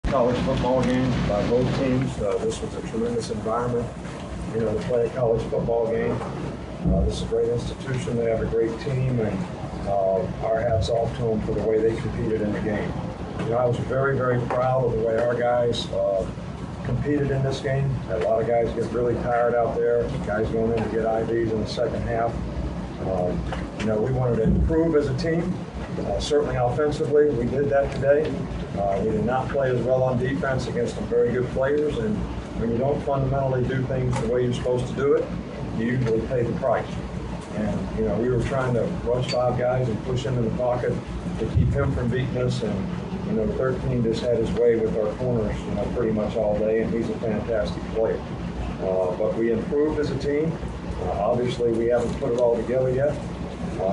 college football game by both teams. This was a tremendous environment, to play a college football game. This is a great institution. They have a great team, and our hats off to them for the way they competed in the game. I was very, very proud of the way our guys competed in this game. Had a lot of guys get really tired out there. Guys going in to get IVs in the second half. We wanted to improve as a team. Certainly offensively, we did that today. We did not play as well on defense against some very good players, and when you don't fundamentally do things the way you're supposed to do it, you usually pay the price. And, we were trying to rush 5 guys and push him in the pocket to keep him from beating us, and 13 just had his way with our corners, pretty much all day, and he's a fantastic player. But we improved as a team. Obviously, we haven't put it all together yet.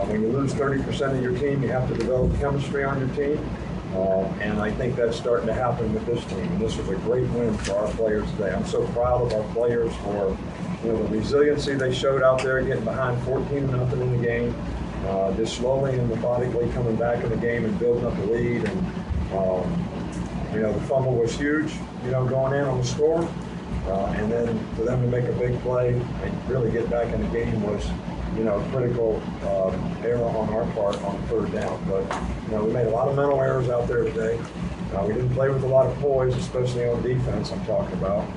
When you lose 30% of your team, you have to develop chemistry on your team. And I think that's starting to happen with this team. And this was a great win for our players today. I'm so proud of our players for the resiliency they showed out there, getting behind 14-0 in the game, just slowly and methodically coming back in the game and building up the lead. And the fumble was huge, going in on the score. And then for them to make a big play and really get back in the game was, critical error on our part on third down. But, we made a lot of mental errors out there today. We didn't play with a lot of poise, especially on defense I'm talking about.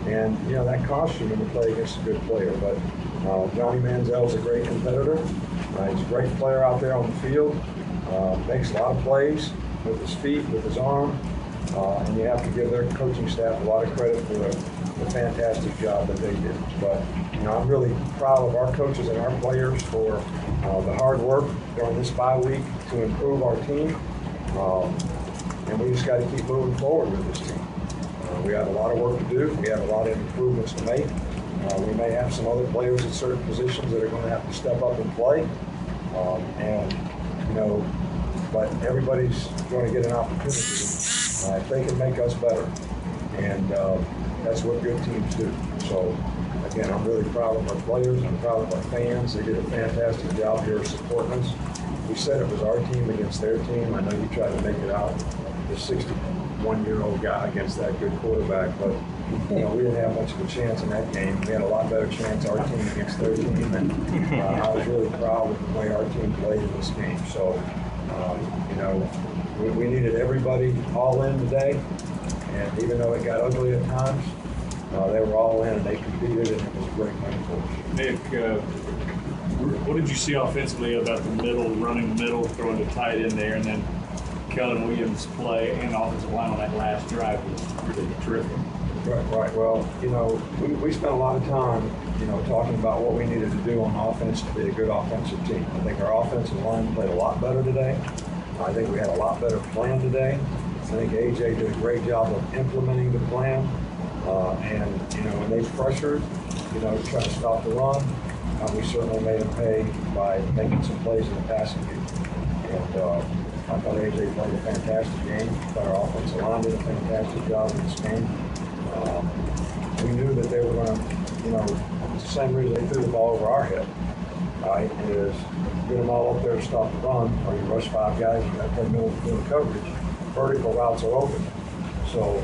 And, that cost you when you play against a good player. But Johnny Manziel's a great competitor. He's a great player out there on the field. Makes a lot of plays with his feet, with his arm. And you have to give their coaching staff a lot of credit for the fantastic job that they did. But, I'm really proud of our coaches and our players for the hard work during this bye week to improve our team. And we just got to keep moving forward with this team. We have a lot of work to do. We have a lot of improvements to make. We may have some other players at certain positions that are going to have to step up and play. But everybody's going to get an opportunity if they can make us better. And that's what good teams do. So, again, I'm really proud of our players. I'm proud of our fans. They did a fantastic job here supporting us. We said it was our team against their team. I know you tried to make it out, the 61-year-old guy against that good quarterback, but we didn't have much of a chance in that game. We had a lot better chance, our team against their team, and I was really proud of the way our team played in this game. So, we needed everybody all in today, and even though it got ugly at times, they were all in and they competed, and it was a great win for us. Nick, what did you see offensively about the middle, running the middle, throwing the tight end there, and then Kellen Williams' play and offensive line on that last drive was really terrific? Right. Well, we spent a lot of time, talking about what we needed to do on offense to be a good offensive team. I think our offensive line played a lot better today. I think we had a lot better plan today. I think AJ did a great job of implementing the plan. When they pressured, to try to stop the run, we certainly made them pay by making some plays in the passing game. And I thought AJ played a fantastic game. I thought our offensive line did a fantastic job in this game. We knew that they were going to, it's the same reason they threw the ball over our head. Right, is get them all up there to stop the run, or you rush 5 guys, you got to play middle coverage. Vertical routes are open. So,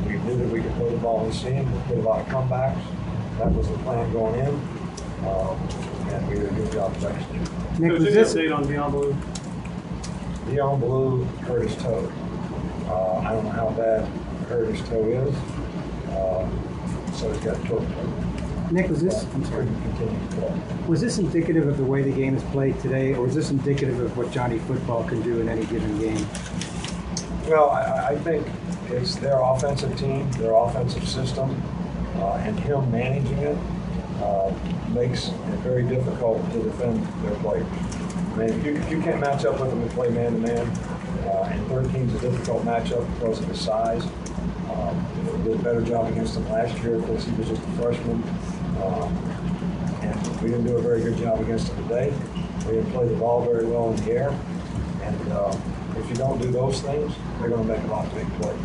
we knew that we could throw the ball in the seam. We did a lot of comebacks. That was the plan going in. And we did a good job of executing. Nick, was this update on Dion Blue? Dion Blue hurt his toe. I don't know how bad hurt his toe is. So he's got a toe. Nick, was this indicative of the way the game is played today, or is this indicative of what Johnny football can do in any given game? Well, I think it's their offensive team, their offensive system, and him managing it makes it very difficult to defend their players. I mean, if you can't match up with them and play man-to-man, and 13 is a difficult matchup because of his size. We did a better job against him last year because he was just a freshman. And we didn't do a very good job against him today. We didn't play the ball very well in the air. And if you don't do those things, they're going to make a lot of big plays.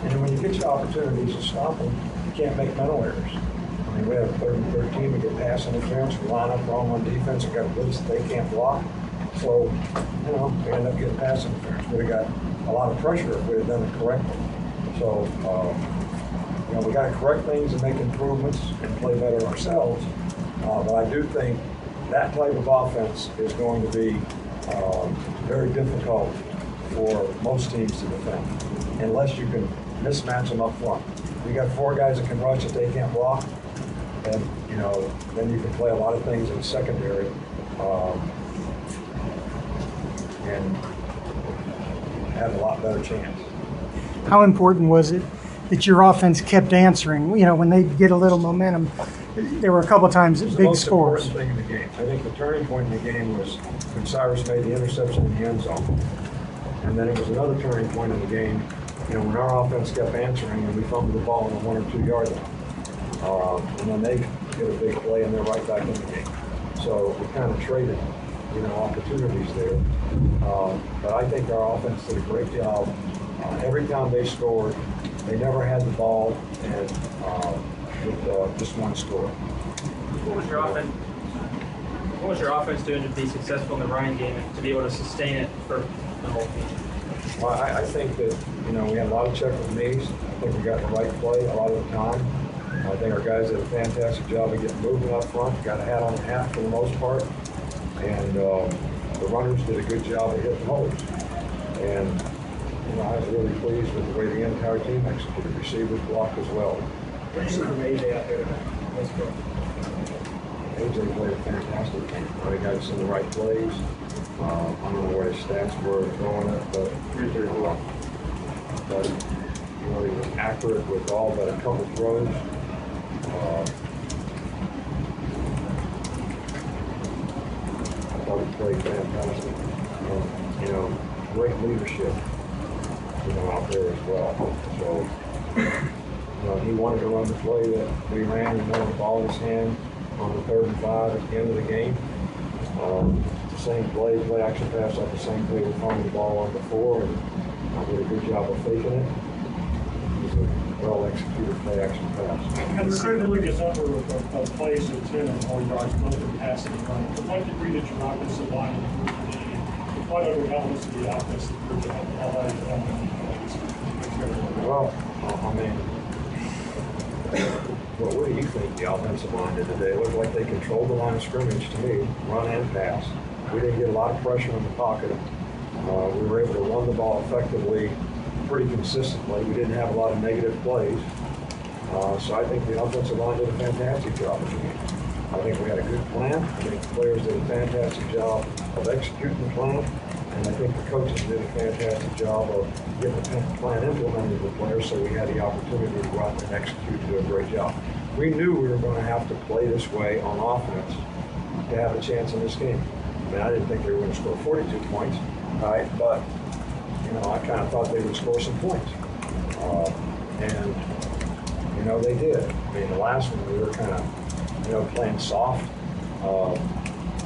And when you get your opportunities to stop them, you can't make mental errors. I mean, we have a 3rd and 13, we get pass interference, we line up wrong on defense, we got a blitz that they can't block. So, we end up getting pass interference. We would have got a lot of pressure if we had done it correctly. So, we got to correct things and make improvements and play better ourselves. But I do think that type of offense is going to be very difficult for most teams to defend, unless you can mismatch them up front. You got 4 guys that can rush that they can't block, and then you can play a lot of things in the secondary, and have a lot better chance. How important was it that your offense kept answering? When they get a little momentum, there were a couple of times It's the big most scores. important thing in the game. I think the turning point in the game was when Cyrus made the interception in the end zone. And then it was another turning point in the game, when our offense kept answering and we fumbled the ball on the 1 or 2 yard line. And then they get a big play and they're right back in the game. So we kind of traded, opportunities there. But I think our offense did a great job. Every time they scored, they never had the ball and with just one score. What was your offense doing to be successful in the running game and to be able to sustain it for the whole team? Well, I think that, we had a lot of check with knees. I think we got the right play a lot of the time. I think our guys did a fantastic job of getting movement up front, got a hat on the half for the most part. And the runners did a good job of hitting holes. And, I was really pleased with the way the entire team executed. Receivers blocked as well. What did you see from AJ out there tonight? Let's go. AJ played a fantastic game. He got us in the right plays. I don't know what his stats were throwing it, but he was accurate with all but a couple throws. I thought he played fantastic. And, great leadership, out there as well. So, he wanted to run the play that we ran. He wanted the ball in his hand on the 3rd and 5 at the end of the game. The same play action pass off the same play we found the ball on before, and I did a good job of faking it. It was a well-executed play action pass. And the critical number of plays of 10 and more yards, both in passing and running. To what degree did your offensive line improve today? What other elements of the offense improved to help all that Well, what do you think the offensive line did today? It looked like they controlled the line of scrimmage to me, run and pass. We didn't get a lot of pressure in the pocket. We were able to run the ball effectively, pretty consistently. We didn't have a lot of negative plays. So I think the offensive line did a fantastic job. I think we had a good plan. I think the players did a fantastic job of executing the plan. And I think the coaches did a fantastic job of getting the plan implemented with the players, so we had the opportunity to go out there and execute and do a great job. We knew we were going to have to play this way on offense to have a chance in this game. I didn't think they were going to score 42 points, right? But, I kind of thought they would score some points. And they did. The last one, we were kind of, playing soft,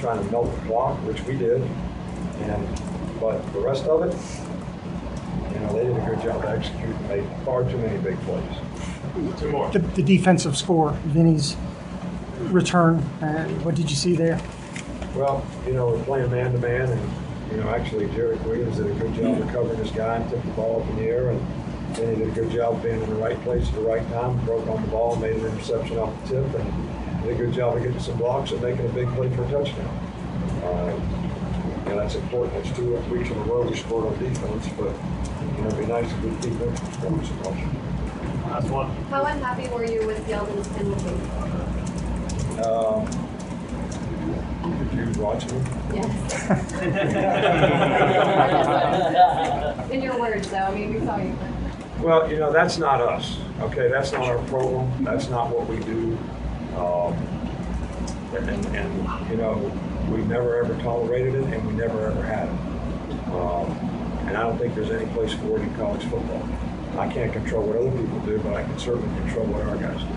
trying to melt the clock, which we did. But the rest of it, they did a good job of executing and made far too many big plays. 2 more. The defensive score, Vinny's return, what did you see there? Well, we're playing man-to-man, and, actually Jerry Williams did a good job of covering his guy and took the ball up in the air, and then he did a good job being in the right place at the right time, broke on the ball, made an interception off the tip, and did a good job of getting some blocks and making a big play for a touchdown. That's important. That's 2 weeks in a row we scored on defense, but it'd be nice if we keep it performance in motion. Last one. How unhappy were you with Yeldon's penalty? Did you watch me? Yes. In your words, though, we saw you. Well, that's not us. Okay, that's not our program. That's not what we do. We never ever tolerated it, and we never ever had it. And I don't think there's any place for it in college football. I can't control what other people do, but I can certainly control what our guys do.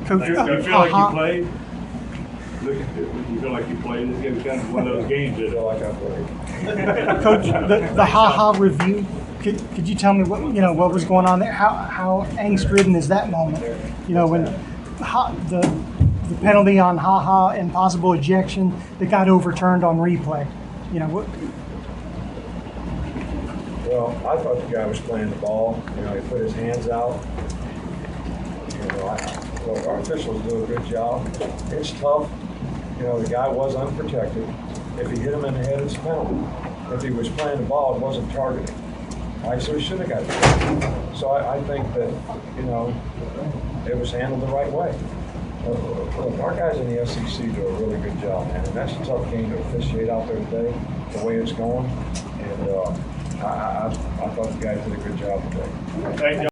Coach, Do you feel like you played? You feel like you played this game? It's kind of one of those games I that feel like I played. Coach, the ha-ha review, could you tell me what was going on there? How angst-ridden is that moment? When the penalty on ha-ha and possible ejection that got overturned on replay. Well, I thought the guy was playing the ball. You know, he put his hands out. You know, look, our officials do a good job. It's tough. You know, the guy was unprotected. If he hit him in the head, it's a penalty. If he was playing the ball, it wasn't targeting. All right, so he should have got it. So I think that, you know, it was handled the right way. Look, our guys in the SEC do a really good job, man. And that's a tough game to officiate out there today, the way it's going. And I thought the guys did a good job today. Thank you.